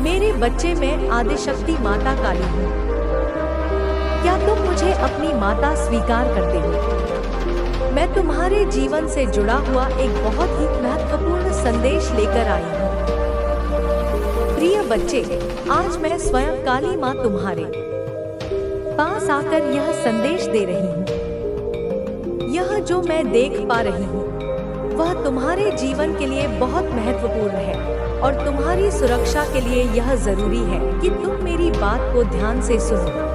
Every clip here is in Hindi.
मेरे बच्चे, मैं आदिशक्ति माता काली हूँ। क्या तुम मुझे अपनी माता स्वीकार करते हो? मैं तुम्हारे जीवन से जुड़ा हुआ एक बहुत ही महत्वपूर्ण संदेश लेकर आई हूँ। प्रिय बच्चे, आज मैं स्वयं काली माँ तुम्हारे पास आकर यह संदेश दे रही हूँ। यह जो मैं देख पा रही हूँ वह तुम्हारे जीवन के लिए बहुत महत्वपूर्ण है और तुम्हारी सुरक्षा के लिए यह जरूरी है कि तुम मेरी बात को ध्यान से सुनो।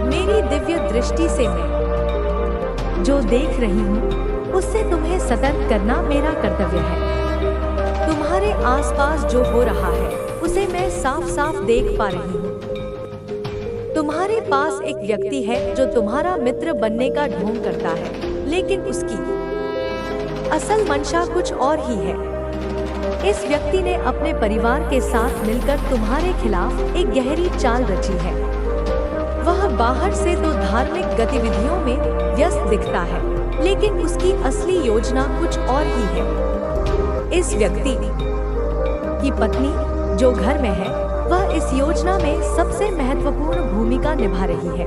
मेरी दिव्य दृष्टि से मैं जो देख रही हूँ उससे तुम्हें सतर्क करना मेरा कर्तव्य है। तुम्हारे आसपास जो हो रहा है उसे मैं साफ साफ देख पा रही हूँ। तुम्हारे पास एक व्यक्ति है जो तुम्हारा मित्र बनने का ढोंग करता है, लेकिन उसकी असल मंशा कुछ और ही है। इस व्यक्ति ने अपने परिवार के साथ मिलकर तुम्हारे खिलाफ एक गहरी चाल रची है। वह बाहर से तो धार्मिक गतिविधियों में व्यस्त दिखता है, लेकिन उसकी असली योजना कुछ और ही है। इस व्यक्ति की पत्नी जो घर में है वह इस योजना में सबसे महत्वपूर्ण भूमिका निभा रही है।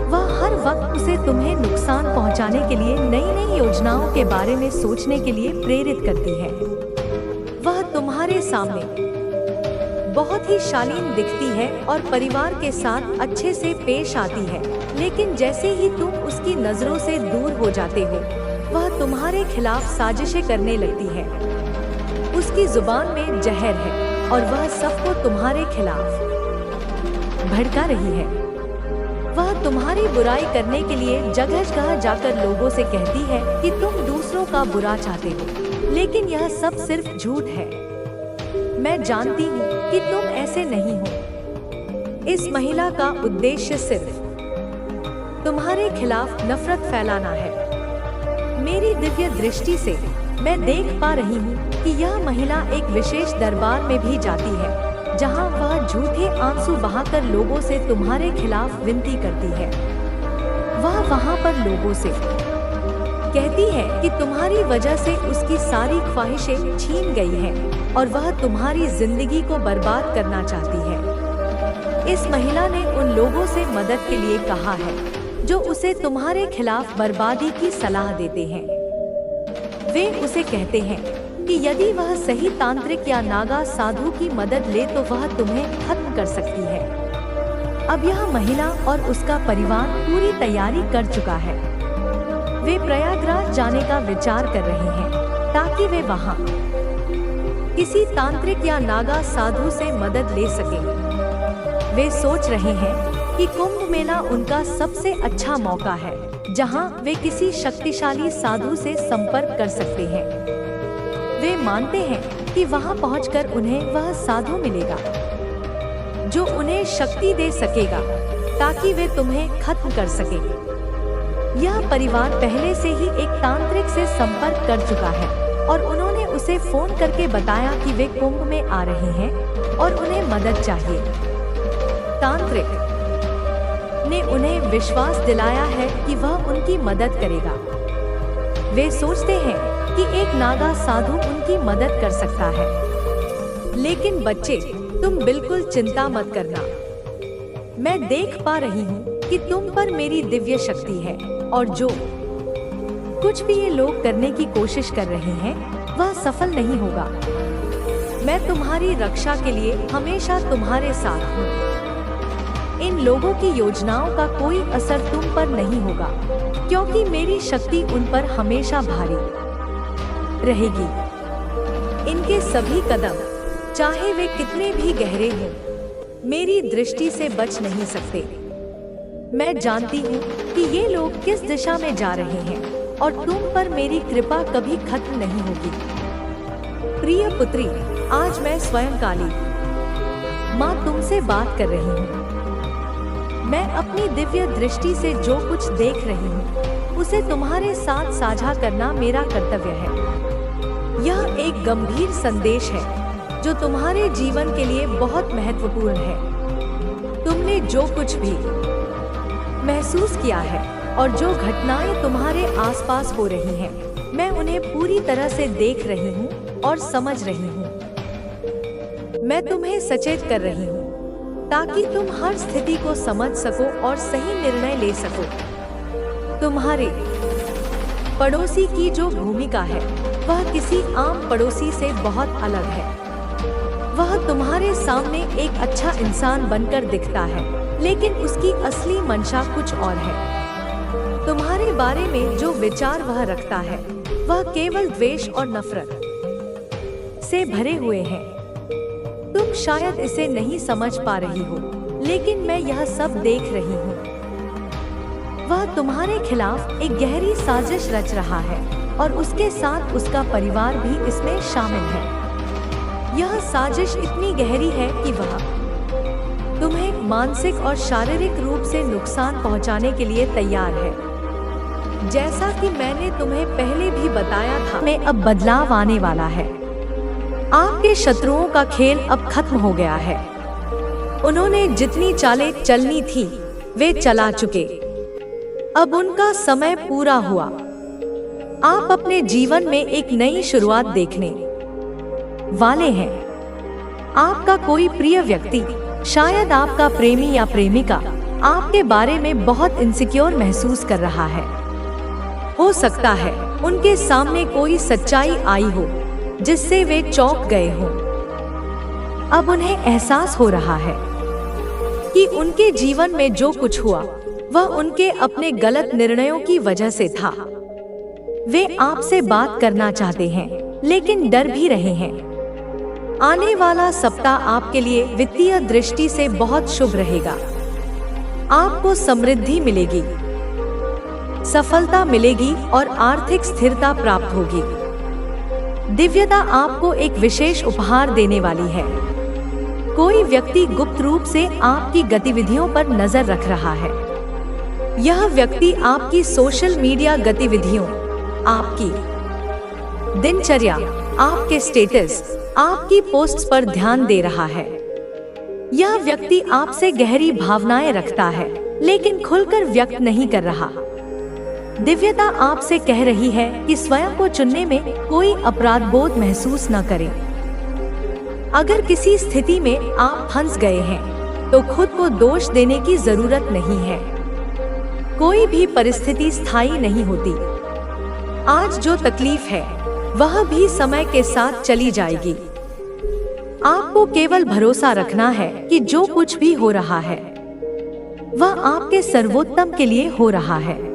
वह हर वक्त उसे तुम्हें नुकसान पहुंचाने के लिए नई नई योजनाओं के बारे में सोचने के लिए प्रेरित करती है। वह तुम्हारे सामने बहुत ही शालीन दिखती है और परिवार के साथ अच्छे से पेश आती है, लेकिन जैसे ही तुम उसकी नजरों से दूर हो जाते हो वह तुम्हारे खिलाफ साजिशें करने लगती है। उसकी जुबान में जहर है और वह सबको तुम्हारे खिलाफ भड़का रही है। वह तुम्हारी बुराई करने के लिए जगह जगह जाकर लोगों से कहती है कि तुम दूसरों का बुरा चाहते हो, लेकिन यह सब सिर्फ झूठ है। मैं जानती हूँ कि तुम ऐसे नहीं हो। इस महिला का उद्देश्य सिर्फ तुम्हारे खिलाफ नफरत फैलाना है। मेरी दिव्य दृष्टि से मैं देख पा रही हूँ कि यह महिला एक विशेष दरबार में भी जाती है, जहाँ वह झूठे आंसू बहाकर लोगों से तुम्हारे खिलाफ विनती करती है। वह वहाँ पर लोगों से कहती है कि तुम्हारी वजह से उसकी सारी ख्वाहिशें छीन गई हैं और वह तुम्हारी जिंदगी को बर्बाद करना चाहती है। इस महिला ने उन लोगों से मदद के लिए कहा है जो उसे तुम्हारे खिलाफ बर्बादी की सलाह देते हैं। वे उसे कहते हैं कि यदि वह सही तांत्रिक या नागा साधु की मदद ले तो वह तुम्हें खत्म कर सकती है। अब यह महिला और उसका परिवार पूरी तैयारी कर चुका है। वे प्रयागराज जाने का विचार कर रहे हैं ताकि वे वहां किसी तांत्रिक या नागा साधु से मदद ले सकें। वे सोच रहे हैं कि कुंभ मेला उनका सबसे अच्छा मौका है जहां वे किसी शक्तिशाली साधु से संपर्क कर सकते हैं। वे मानते हैं कि वहां पहुंचकर उन्हें वह साधु मिलेगा जो उन्हें शक्ति दे सकेगा ताकि वे तुम्हें खत्म कर सके। यह परिवार पहले से ही एक तांत्रिक से संपर्क कर चुका है और उन्होंने उसे फोन करके बताया कि वे कुंभ में आ रहे हैं और उन्हें मदद चाहिए। तांत्रिक ने उन्हें विश्वास दिलाया है कि वह उनकी मदद करेगा। वे सोचते हैं कि एक नागा साधु उनकी मदद कर सकता है। लेकिन बच्चे, तुम बिल्कुल चिंता मत करना। मैं देख पा रही हूँ कि तुम पर मेरी दिव्य शक्ति है और जो कुछ भी ये लोग करने की कोशिश कर रहे हैं वह सफल नहीं होगा। मैं तुम्हारी रक्षा के लिए हमेशा तुम्हारे साथ हूँ। इन लोगों की योजनाओं का कोई असर तुम पर नहीं होगा, क्योंकि मेरी शक्ति उन पर हमेशा भारी रहेगी। इनके सभी कदम, चाहे वे कितने भी गहरे हों, मेरी दृष्टि से बच नहीं सकते। मैं जानती हूँ कि ये लोग किस दिशा में जा रहे हैं और तुम पर मेरी कृपा कभी खत्म नहीं होगी। प्रिय पुत्री, आज मैं स्वयं काली माँ तुमसे बात कर रही हूँ। मैं अपनी दिव्य दृष्टि से जो कुछ देख रही हूँ उसे तुम्हारे साथ साझा करना मेरा कर्तव्य है। यह एक गंभीर संदेश है जो तुम्हारे जीवन के लिए बहुत महत्वपूर्ण है। तुमने जो कुछ भी महसूस किया है और जो घटनाएं तुम्हारे आसपास हो रही हैं, मैं उन्हें पूरी तरह से देख रही हूँ और समझ रही हूँ। मैं तुम्हें सचेत कर रही हूँ ताकि तुम हर स्थिति को समझ सको और सही निर्णय ले सको। तुम्हारे पड़ोसी की जो भूमिका है वह किसी आम पड़ोसी से बहुत अलग है। वह तुम्हारे सामने एक अच्छा इंसान बनकर दिखता है, लेकिन उसकी असली मंशा कुछ और है। तुम्हारे बारे में जो विचार वह रखता है वह केवल द्वेष और नफरत से भरे हुए हैं। तुम शायद इसे नहीं समझ पा रही हो, लेकिन मैं यह सब देख रही हूँ। वह तुम्हारे खिलाफ एक गहरी साजिश रच रहा है और उसके साथ उसका परिवार भी इसमें शामिल है। यह साजिश इतनी गहरी है कि वह तुम्हें मानसिक और शारीरिक रूप से नुकसान पहुंचाने के लिए तैयार है। जैसा कि मैंने तुम्हें पहले भी बताया था, में अब बदलाव आने वाला है। आपके शत्रुओं का खेल अब खत्म हो गया है। उन्होंने जितनी चालें चलनी थी वे चला चुके। अब उनका समय पूरा हुआ। आप अपने जीवन में एक नई शुरुआत देखने वाले हैं। आपका कोई प्रिय व्यक्ति, शायद आपका प्रेमी या प्रेमिका, आपके बारे में बहुत इनसिक्योर महसूस कर रहा है। हो सकता है उनके सामने कोई सच्चाई आई हो जिससे वे चौंक गए हों। अब उन्हें एहसास हो रहा है कि उनके जीवन में जो कुछ हुआ वह उनके अपने गलत निर्णयों की वजह से था। वे आपसे बात करना चाहते हैं, लेकिन डर भी रहे हैं। आने वाला सप्ताह आपके लिए वित्तीय दृष्टि से बहुत शुभ रहेगा। आपको समृद्धि मिलेगी, सफलता मिलेगी और आर्थिक स्थिरता प्राप्त होगी। दिव्यता आपको एक विशेष उपहार देने वाली है। कोई व्यक्ति गुप्त रूप से आपकी गतिविधियों पर नजर रख रहा है। यह व्यक्ति आपकी सोशल मीडिया गतिविधियों, आपकी दिनचर्या, आपके स्टेटस, आपकी पोस्ट्स पर ध्यान दे रहा है। यह व्यक्ति आपसे गहरी भावनाएं रखता है, लेकिन खुलकर व्यक्त नहीं कर रहा। दिव्यता आपसे कह रही है कि स्वयं को चुनने में कोई अपराध बोध महसूस न करें। अगर किसी स्थिति में आप फंस गए हैं, तो खुद को दोष देने की जरूरत नहीं है। कोई भी परिस्थिति स्थायी नहीं होती। आज जो तकलीफ है वह भी समय के साथ चली जाएगी। आपको केवल भरोसा रखना है कि जो कुछ भी हो रहा है वह आपके सर्वोत्तम के लिए हो रहा है।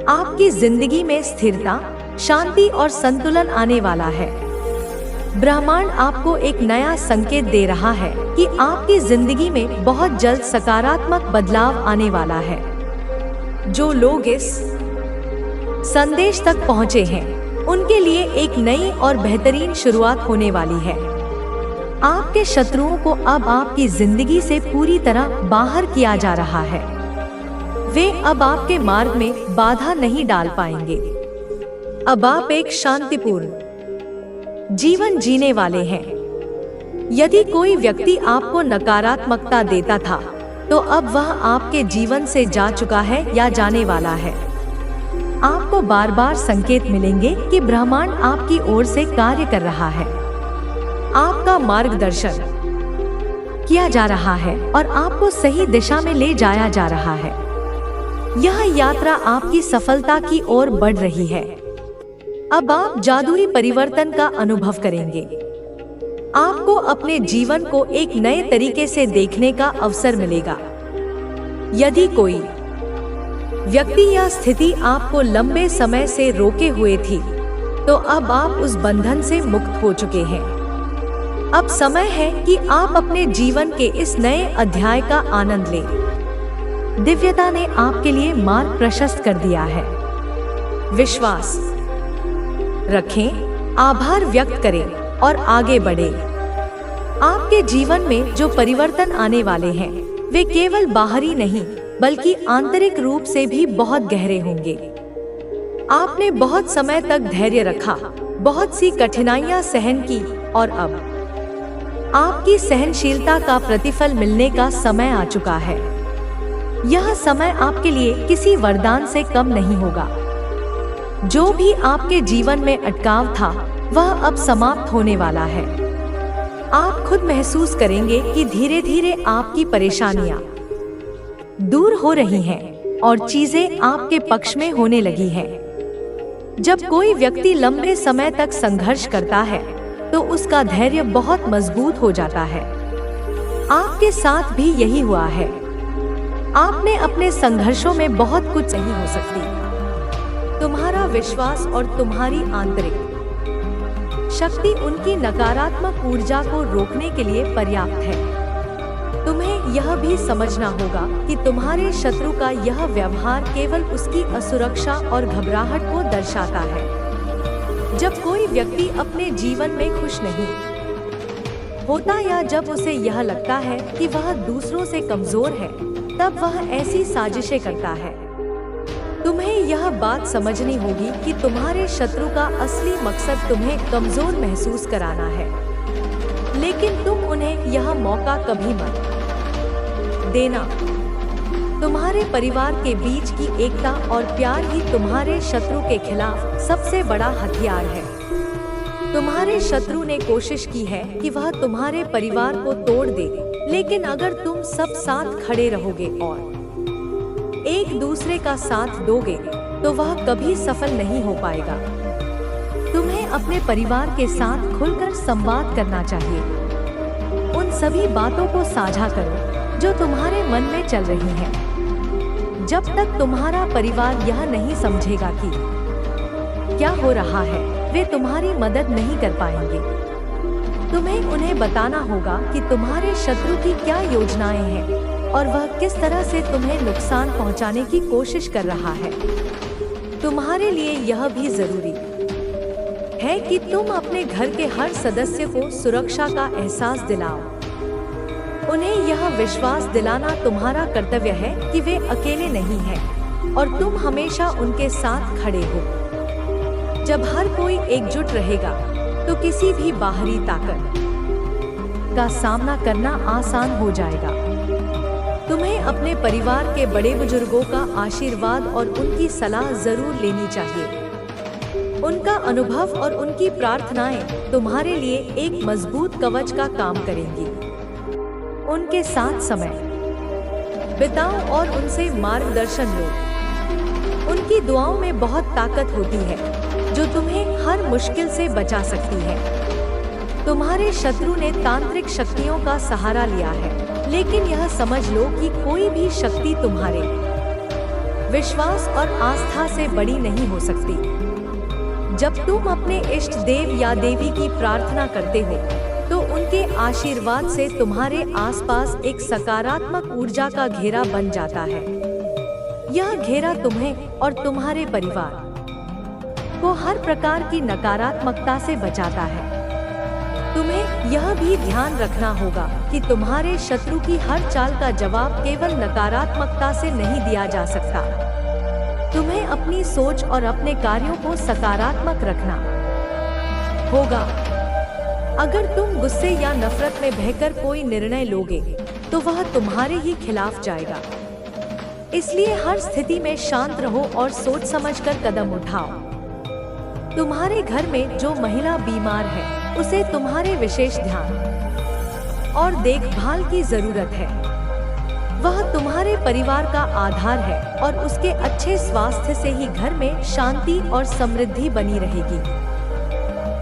आपकी जिंदगी में स्थिरता, शांति और संतुलन आने वाला है। ब्रह्मांड आपको एक नया संकेत दे रहा है कि आपकी जिंदगी में बहुत जल्द सकारात्मक बदलाव आने वाला है। जो लोग इस संदेश तक पहुंचे हैं, उनके लिए एक नई और बेहतरीन शुरुआत होने वाली है। आपके शत्रुओं को अब आपकी जिंदगी से पूरी तरह बाहर किया जा रहा है। वे अब आपके मार्ग में बाधा नहीं डाल पाएंगे। अब आप एक शांतिपूर्ण जीवन जीने वाले हैं। यदि कोई व्यक्ति आपको नकारात्मकता देता था, तो अब वह आपके जीवन से जा चुका है या जाने वाला है। आपको बार बार संकेत मिलेंगे कि ब्रह्मांड आपकी ओर से कार्य कर रहा है। आपका मार्गदर्शन किया जा रहा है और आपको सही दिशा में ले जाया जा रहा है। यह यात्रा आपकी सफलता की ओर बढ़ रही है। अब आप जादुई परिवर्तन का अनुभव करेंगे। आपको अपने जीवन को एक नए तरीके से देखने का अवसर मिलेगा। यदि कोई व्यक्ति या स्थिति आपको लंबे समय से रोके हुए थी, तो अब आप उस बंधन से मुक्त हो चुके हैं। अब समय है कि आप अपने जीवन के इस नए अध्याय का आनंद लें। दिव्यता ने आपके लिए मार्ग प्रशस्त कर दिया है। विश्वास रखें, आभार व्यक्त करें और आगे बढ़ें। आपके जीवन में जो परिवर्तन आने वाले हैं, वे केवल बाहरी नहीं बल्कि आंतरिक रूप से भी बहुत गहरे होंगे। आपने बहुत समय तक धैर्य रखा, बहुत सी कठिनाइयां सहन की और अब आपकी सहनशीलता का प्रतिफल मिलने का समय आ चुका है। यह समय आपके लिए किसी वरदान से कम नहीं होगा। जो भी आपके जीवन में अटकाव था, वह अब समाप्त होने वाला है। आप खुद महसूस करेंगे कि धीरे धीरे आपकी परेशानियां दूर हो रही हैं और चीजें आपके पक्ष में होने लगी हैं। जब कोई व्यक्ति लंबे समय तक संघर्ष करता है तो उसका धैर्य बहुत मजबूत हो जाता है। आपके साथ भी यही हुआ है। आपने अपने संघर्षों में बहुत कुछ सही हो सकती। तुम्हारा विश्वास और तुम्हारी आंतरिक शक्ति उनकी नकारात्मक ऊर्जा को रोकने के लिए पर्याप्त है। तुम्हें यह भी समझना होगा कि तुम्हारे शत्रु का यह व्यवहार केवल उसकी असुरक्षा और घबराहट को दर्शाता है। जब कोई व्यक्ति अपने जीवन में खुश नहीं होता या जब उसे यह लगता है कि वह दूसरों से कमजोर है, तब वह ऐसी साजिशें करता है। तुम्हें यह बात समझनी होगी कि तुम्हारे शत्रु का असली मकसद तुम्हें कमजोर महसूस कराना है, लेकिन तुम उन्हें यह मौका कभी मत देना। तुम्हारे परिवार के बीच की एकता और प्यार ही तुम्हारे शत्रु के खिलाफ सबसे बड़ा हथियार है। तुम्हारे शत्रु ने कोशिश की है कि वह तुम्हारे परिवार को तोड़ दे, लेकिन अगर तुम सब साथ खड़े रहोगे और एक दूसरे का साथ दोगे तो वह कभी सफल नहीं हो पाएगा। तुम्हें अपने परिवार के साथ खुलकर संवाद करना चाहिए। उन सभी बातों को साझा करो जो तुम्हारे मन में चल रही हैं। जब तक तुम्हारा परिवार यह नहीं समझेगा कि क्या हो रहा है, वे तुम्हारी मदद नहीं कर पाएंगे। तुम्हें उन्हें बताना होगा कि तुम्हारे शत्रु की क्या योजनाएं हैं और वह किस तरह से तुम्हें नुकसान पहुंचाने की कोशिश कर रहा है। तुम्हारे लिए यह भी जरूरी है कि तुम अपने घर के हर सदस्य को सुरक्षा का एहसास दिलाओ। उन्हें यह विश्वास दिलाना तुम्हारा कर्तव्य है कि वे अकेले नहीं हैं और तुम हमेशा उनके साथ खड़े हो। जब हर कोई एकजुट रहेगा तो किसी भी बाहरी ताकत का सामना करना आसान हो जाएगा। तुम्हें अपने परिवार के बड़े बुजुर्गों का आशीर्वाद और उनकी सलाह जरूर लेनी चाहिए। उनका अनुभव और उनकी प्रार्थनाएं तुम्हारे लिए एक मजबूत कवच का काम करेंगी। उनके साथ समय बिताओ और उनसे मार्गदर्शन लो। उनकी दुआओं में बहुत ताकत होती है जो तुम्हें हर मुश्किल से बचा सकती है। तुम्हारे शत्रु ने तांत्रिक शक्तियों का सहारा लिया है, लेकिन यह समझ लो कि कोई भी शक्ति तुम्हारे विश्वास और आस्था से बड़ी नहीं हो सकती। जब तुम अपने इष्ट देव या देवी की प्रार्थना करते हो तो उनके आशीर्वाद से तुम्हारे आसपास एक सकारात्मक ऊर्जा का घेरा बन जाता है। यह घेरा तुम्हें और तुम्हारे परिवार को हर प्रकार की नकारात्मकता से बचाता है। तुम्हें यह भी ध्यान रखना होगा कि तुम्हारे शत्रु की हर चाल का जवाब केवल नकारात्मकता से नहीं दिया जा सकता। तुम्हें अपनी सोच और अपने कार्यों को सकारात्मक रखना होगा। अगर तुम गुस्से या नफरत में बहकर कोई निर्णय लोगे तो वह तुम्हारे ही खिलाफ जाएगा। इसलिए हर स्थिति में शांत रहो और सोच समझकर कदम उठाओ। तुम्हारे घर में जो महिला बीमार है उसे तुम्हारे विशेष ध्यान और देखभाल की जरूरत है। वह तुम्हारे परिवार का आधार है और उसके अच्छे स्वास्थ्य से ही घर में शांति और समृद्धि बनी रहेगी।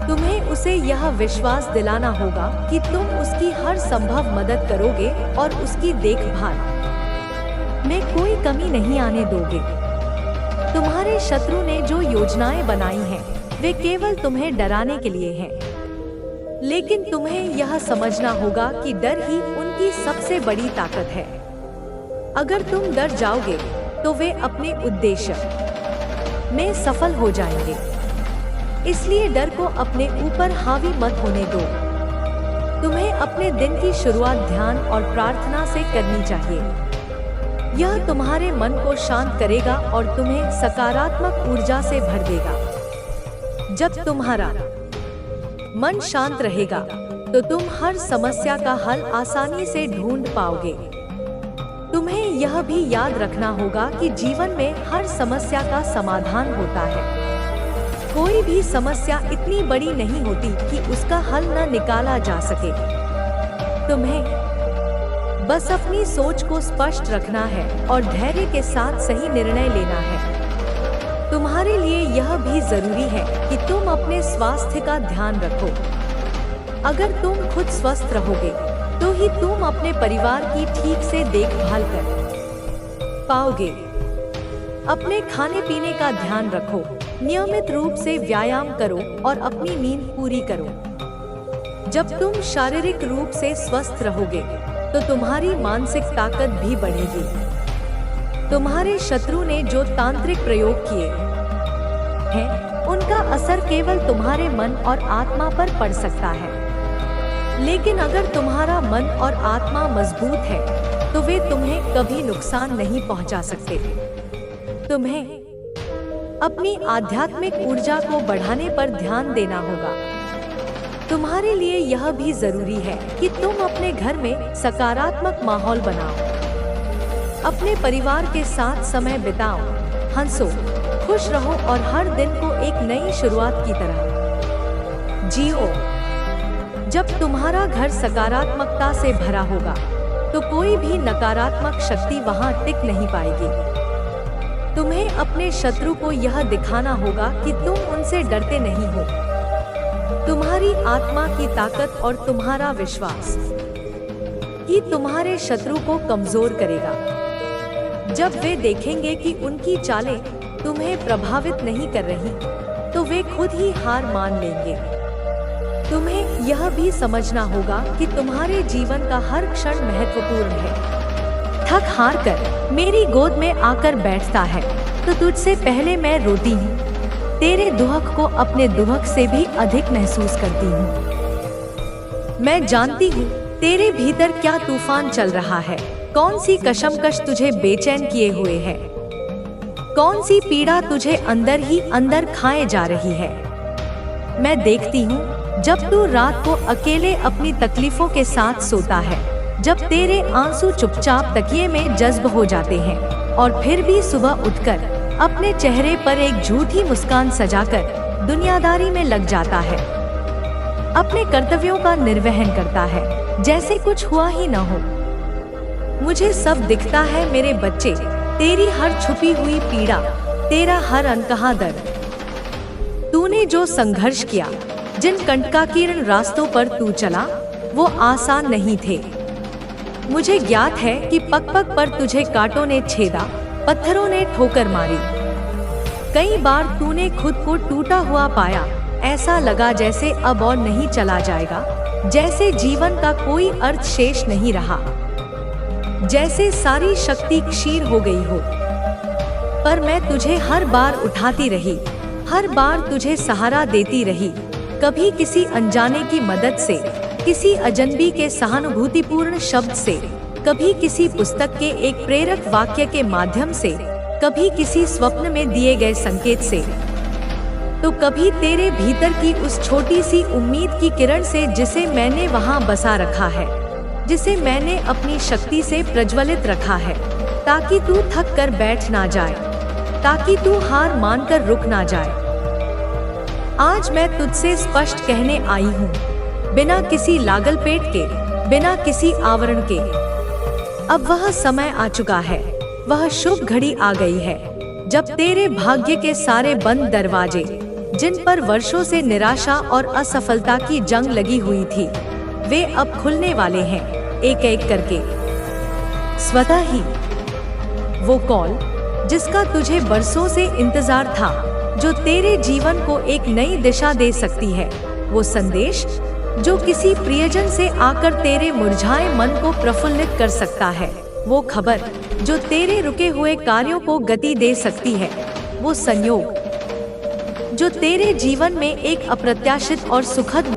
तुम्हें उसे यह विश्वास दिलाना होगा कि तुम उसकी हर संभव मदद करोगे और उसकी देखभाल में कोई कमी नहीं आने दोगे। तुम्हारे शत्रु ने जो योजनाएं बनाई हैं, वे केवल तुम्हें डराने के लिए हैं, लेकिन तुम्हें यह समझना होगा कि डर ही उनकी सबसे बड़ी ताकत है। अगर तुम डर जाओगे तो वे अपने उद्देश्य में सफल हो जाएंगे। इसलिए डर को अपने ऊपर हावी मत होने दो। तुम्हें अपने दिन की शुरुआत ध्यान और प्रार्थना से करनी चाहिए। यह तुम्हारे मन को शांत करेगा और तुम्हें सकारात्मक ऊर्जा से भर देगा। जब तुम्हारा मन शांत रहेगा तो तुम हर समस्या का हल आसानी से ढूंढ पाओगे। तुम्हें यह भी याद रखना होगा कि जीवन में हर समस्या का समाधान होता है। कोई भी समस्या इतनी बड़ी नहीं होती कि उसका हल न निकाला जा सके। तुम्हें बस अपनी सोच को स्पष्ट रखना है और धैर्य के साथ सही निर्णय लेना है। तुम्हारे लिए यह भी जरूरी है कि तुम अपने स्वास्थ्य का ध्यान रखो। अगर तुम खुद स्वस्थ रहोगे तो ही तुम अपने परिवार की ठीक से देखभाल कर पाओगे। अपने खाने पीने का ध्यान रखो, नियमित रूप से व्यायाम करो और अपनी नींद पूरी करो। जब तुम शारीरिक रूप से स्वस्थ रहोगे तो तुम्हारी मानसिक ताकत भी बढ़ेगी। तुम्हारे शत्रु ने जो तांत्रिक प्रयोग किए हैं, उनका असर केवल तुम्हारे मन और आत्मा पर पड़ सकता है। लेकिन अगर तुम्हारा मन और आत्मा मजबूत है तो वे तुम्हें कभी नुकसान नहीं पहुंचा सकते। तुम्हें अपनी आध्यात्मिक ऊर्जा को बढ़ाने पर ध्यान देना होगा। तुम्हारे लिए यह भी जरूरी है कि तुम अपने घर में सकारात्मक माहौल बनाओ। अपने परिवार के साथ समय बिताओ, हंसो, खुश रहो और हर दिन को एक नई शुरुआत की तरह जियो। जब तुम्हारा घर सकारात्मकता से भरा होगा तो कोई भी नकारात्मक शक्ति वहां टिक नहीं पाएगी। तुम्हें अपने शत्रु को यह दिखाना होगा कि तुम उनसे डरते नहीं हो। तुम्हारी आत्मा की ताकत और तुम्हारा विश्वास ही तुम्हारे शत्रु को कमजोर करेगा। जब वे देखेंगे कि उनकी चालें तुम्हें प्रभावित नहीं कर रही, तो वे खुद ही हार मान लेंगे। तुम्हें यह भी समझना होगा कि तुम्हारे जीवन का हर क्षण महत्वपूर्ण है। थक हार कर मेरी गोद में आकर बैठता है तो तुझसे पहले मैं रोती हूँ। तेरे दुख को अपने दुख से भी अधिक महसूस करती हूँ। मैं जानती हूँ तेरे भीतर क्या तूफान चल रहा है, कौन सी कशमकश तुझे बेचैन किए हुए है, कौन सी पीड़ा तुझे अंदर ही अंदर खाए जा रही है। मैं देखती हूँ जब तू रात को अकेले अपनी तकलीफों के साथ सोता है, जब तेरे आंसू चुपचाप तकिए में जज्ब हो जाते हैं और फिर भी सुबह उठकर अपने चेहरे पर एक झूठी मुस्कान सजाकर दुनियादारी में लग जाता है। अपने कर्तव्यों का निर्वहन करता है जैसे कुछ हुआ ही न हो। मुझे सब दिखता है मेरे बच्चे, तेरी हर छुपी हुई पीड़ा, तेरा हर अनकहा दर्द। तूने जो संघर्ष किया, जिन कंटकाकीर्ण रास्तों पर तू चला, वो आसान नहीं थे। मुझे ज्ञात है कि पग पग पर तुझे कांटों ने छेदा, पत्थरों ने ठोकर मारी। कई बार तूने खुद को टूटा हुआ पाया, ऐसा लगा जैसे अब और नहीं चला जाएगा, जैसे जीवन का कोई अर्थ शेष नहीं रहा, जैसे सारी शक्ति क्षीण हो गई हो। पर मैं तुझे हर बार उठाती रही, हर बार तुझे सहारा देती रही, कभी किसी अनजाने की मदद से, किसी अजनबी के सहानुभूतिपूर्ण शब्द से, कभी किसी पुस्तक के एक प्रेरक वाक्य के माध्यम से, कभी किसी स्वप्न में दिए गए संकेत से, तो कभी तेरे भीतर की उस छोटी सी उम्मीद की किरण से जिसे मैंने वहां बसा रखा है, जिसे मैंने अपनी शक्ति से प्रज्वलित रखा है, ताकि तू थक कर बैठ ना जाए, ताकि तू हार मानकर रुक ना जाए। आज मैं तुझसे स्पष्ट कहने आई हूँ, बिना किसी लागल पेट के, बिना किसी आवरण के, अब वह समय आ चुका है, वह शुभ घड़ी आ गई है, जब तेरे भाग्य के सारे बंद दरवाजे, जिन पर वर्षों से निराशा और असफलता की जंग लगी हुई थी, वे अब खुलने वाले हैं, एक एक करके। स्वतः ही वो कॉल जिसका तुझे बरसों से इंतजार था, जो तेरे जीवन को एक नई दिशा दे सकती है, वो संदेश जो किसी प्रियजन से आकर तेरे मुरझाए मन को प्रफुल्लित कर सकता है, वो खबर जो तेरे रुके हुए कार्यों को गति दे सकती है, वो संयोग जो तेरे जीवन में एक अप्रत्याशित और सुखद